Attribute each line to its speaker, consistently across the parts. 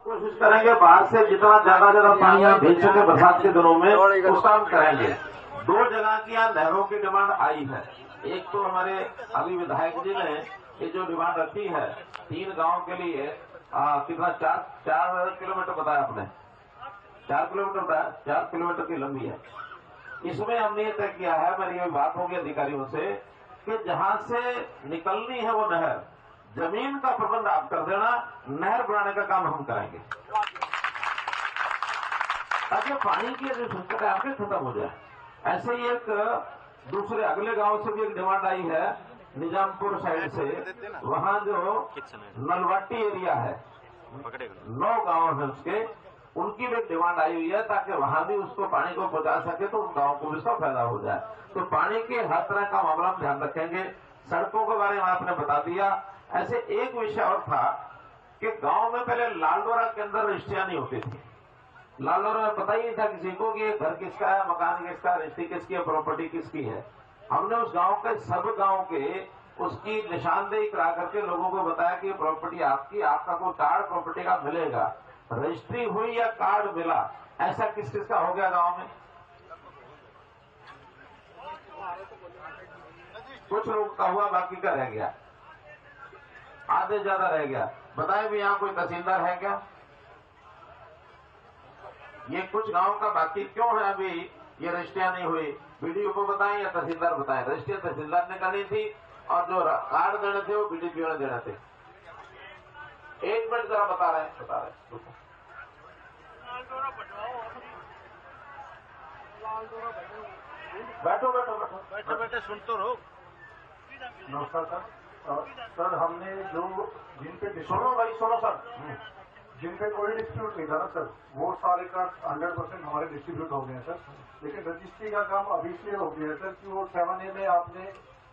Speaker 1: कोशिश करेंगे बाहर से जितना ज्यादा पानी यहाँ भेज सके बरसात के दिनों में उस काम करेंगे। 2 जगह की यहाँ नहरों की डिमांड आई है। एक तो हमारे अभी विधायक जी ने ये जो डिमांड रखी है 3 गांव के लिए कितना 4 किलोमीटर बताया आपने, 4 किलोमीटर बताया, 4 किलोमीटर की लंबी है। इसमें हमने ये तय किया है, मेरी ये बात होगी अधिकारियों से कि जहां से निकलनी है वो नहर, जमीन का प्रबंध आप कर देना, नहर बनाने का काम हम करेंगे ताकि पानी की जो संकट है आपके खत्म हो जाए। ऐसे ही एक दूसरे अगले गांव से भी एक डिमांड आई है, निजामपुर साइड से, वहां जो नलवाटी एरिया है 9 गांव है उसके, उनकी भी डिमांड आई हुई है ताकि वहां भी उसको पानी को पहुंचा सके तो उन गांव को भी इसका फायदा हो जाए। तो पानी के हर तरह का मामला हम ध्यान रखेंगे। सड़कों के बारे में आपने बता दिया। ऐसे एक विषय और था कि गांव में पहले लालडोरा के अंदर रजिस्ट्रियां नहीं होती थी। लालडोरा में पता ही नहीं था किसी को कि घर किसका है, मकान किसका, रजिस्ट्री किसकी है, प्रॉपर्टी किसकी है। हमने उस गांव के सब गांव के उसकी निशानदेही करा करके लोगों को बताया कि प्रॉपर्टी आपकी, आपका कोई कार्ड प्रॉपर्टी का मिलेगा। रजिस्ट्री हुई या कार्ड मिला, ऐसा किस किस का हो गया गांव में? कुछ लोगों का हुआ, बाकी का रह गया, आधे ज्यादा रह गया। बताएं भी यहाँ कोई तहसीलदार है क्या? ये कुछ गांव का बाकी क्यों है अभी ये रजिस्ट्रियां नहीं हुई? बीडीओ को बताएं या तहसीलदार बताएं। रजिस्ट्रियां तहसीलदार ने करनी थी और जो कार्ड देने थे वो बीडीपीओ ने देने थे। 1 मिनट जरा बता रहे हैं। बैठो सुन तो रहो।
Speaker 2: नमस्कार सर, हमने जो जिन पे
Speaker 1: सुनो भाई, सुनो सर,
Speaker 2: जिन पे कोई डिस्प्यूट नहीं था ना सर, वो सारे कार्ड 100% हमारे डिस्ट्रीब्यूट हो गए हैं सर। लेकिन रजिस्ट्री का काम अभी इसलिए हो गया है सर कि वो 7A में आपने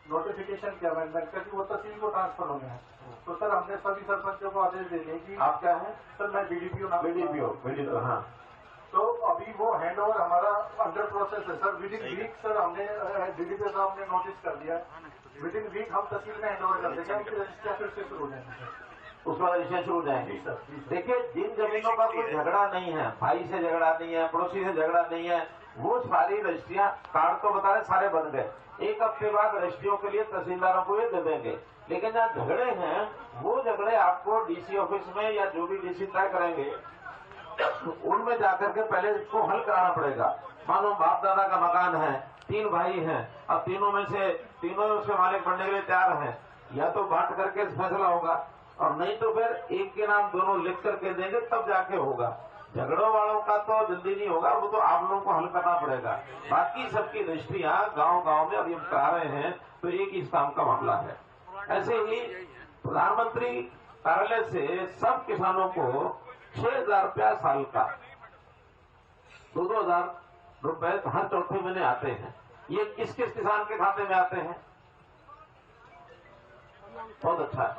Speaker 2: नोटिफिकेशन किया अमेंडमेंट का कि वो तहसील को ट्रांसफर होने हैं। तो सर हमने सभी सरपंचों को आदेश दे दिए कि
Speaker 1: आप क्या है
Speaker 2: सर? मैं बीडीपीओ।
Speaker 1: हाँ।
Speaker 2: तो अभी वो हैंड ओवर हमारा अंडर प्रोसेस है सर। विदिन वीक सर हमने डीडीपीओ साहब ने नोटिस कर दिया है, विदिन वीक हम तहसील में हैंड ओवर कर देंगे, उनकी रजिस्ट्रियां फिर से शुरू हो जाएंगे सर।
Speaker 1: उसके बाद रजिस्ट्रियां शुरू हो जाएंगी सर। देखिए, जिन जमीनों का कोई झगड़ा नहीं है, भाई से झगड़ा नहीं है, पड़ोसी से झगड़ा नहीं है, वो सारी रजिस्ट्रियां, कार्ड तो बता रहे सारे बन गए। 1 हफ्ते बाद रजिस्ट्रियों के लिए तहसीलदारों को ये दे देंगे। लेकिन जहाँ झगड़े हैं वो झगड़े आपको डीसी ऑफिस में या जो भी डीसी तय करेंगे उनमें जाकर के पहले इसको हल कराना पड़ेगा। मानो बाप दादा का मकान है, 3 भाई हैं, अब तीनों उसके मालिक बनने के लिए तैयार हैं, या तो बांट करके फैसला होगा और नहीं तो फिर एक के नाम दोनों लिख करके देंगे तब जाके होगा। झगड़ों वालों का तो जल्दी नहीं होगा, वो तो आप लोगों को हल करना पड़ेगा। बाकी सबकी रजिस्ट्रियां गांव में अभी हम करा रहे हैं, तो एक इस काम का मामला है। ऐसे ही प्रधानमंत्री कार्यालय से सब किसानों को 6,000 रुपया साल का 2,000 रुपए हर चौथे महीने आते हैं। ये किस किस किसान के खाते में आते हैं? बहुत अच्छा है,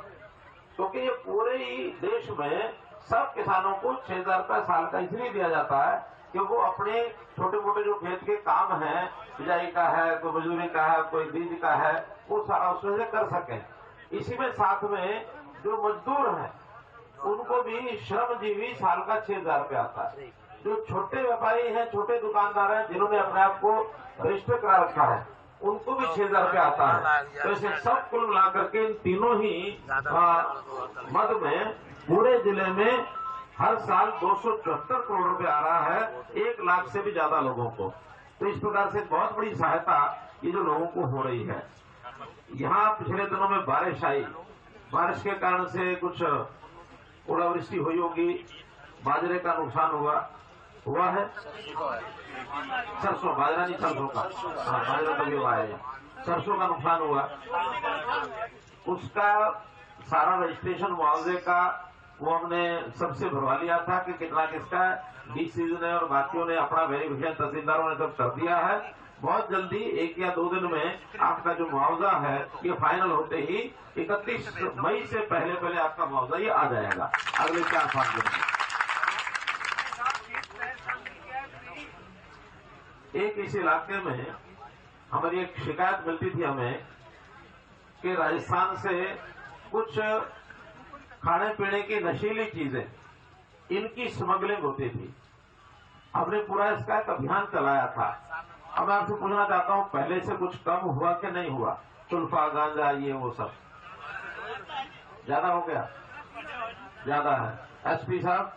Speaker 1: क्योंकि ये पूरे ही देश में सब किसानों को 6,000 रुपया साल का इसलिए दिया जाता है कि वो अपने छोटे मोटे जो खेत के काम हैं, बिजाई का है, कोई मजदूरी का है, कोई बीज का है, वो सारा उसमें से कर सकें। इसी में साथ में जो मजदूर हैं उनको भी श्रमजीवी साल का 6,000 रुपया आता है। जो छोटे व्यापारी हैं, छोटे दुकानदार हैं, जिन्होंने अपने आप को रजिस्टर करा रखा है, उनको भी 6,000 रुपया आता है। तो ऐसे सब कुल मिलाकर के इन तीनों ही मद में पूरे जिले में हर साल 274 करोड़ रुपए आ रहा है, 1 लाख से भी ज्यादा लोगों को। तो इस प्रकार से बहुत बड़ी सहायता ये जो लोगों को हो रही है। यहाँ पिछले दिनों में बारिश आई, बारिश के कारण से कुछ ओलावृष्टि हुई होगी, बाजरे का नुकसान हुआ है। सरसों, बाजरा नहीं, सरसों का, हाँ बाजरा तो भी हुआ है। सरसों का नुकसान हुआ, उसका सारा रजिस्ट्रेशन मुआवजे का वो हमने सबसे भरवा लिया था कि कितना किसका है। डीसी ने और बाकियों ने अपना वेरिफिकेशन, तहसीलदारों ने सब कर दिया है। बहुत जल्दी 1 या 2 दिन में आपका जो मुआवजा है ये फाइनल होते ही 31 मई से पहले आपका मुआवजा ये आ जाएगा अगले 4-5 दिन में। एक इस इलाके में हमारी एक शिकायत मिलती थी हमें कि राजस्थान से कुछ खाने पीने की नशीली चीजें इनकी स्मगलिंग होती थी। हमने पूरा इसका एक अभियान चलाया था। अब मैं आपसे पूछना चाहता हूं, पहले से कुछ कम हुआ कि नहीं हुआ? सुल्फा, गांजा, ये वो सब ज्यादा हो गया? ज्यादा है। एसपी साहब,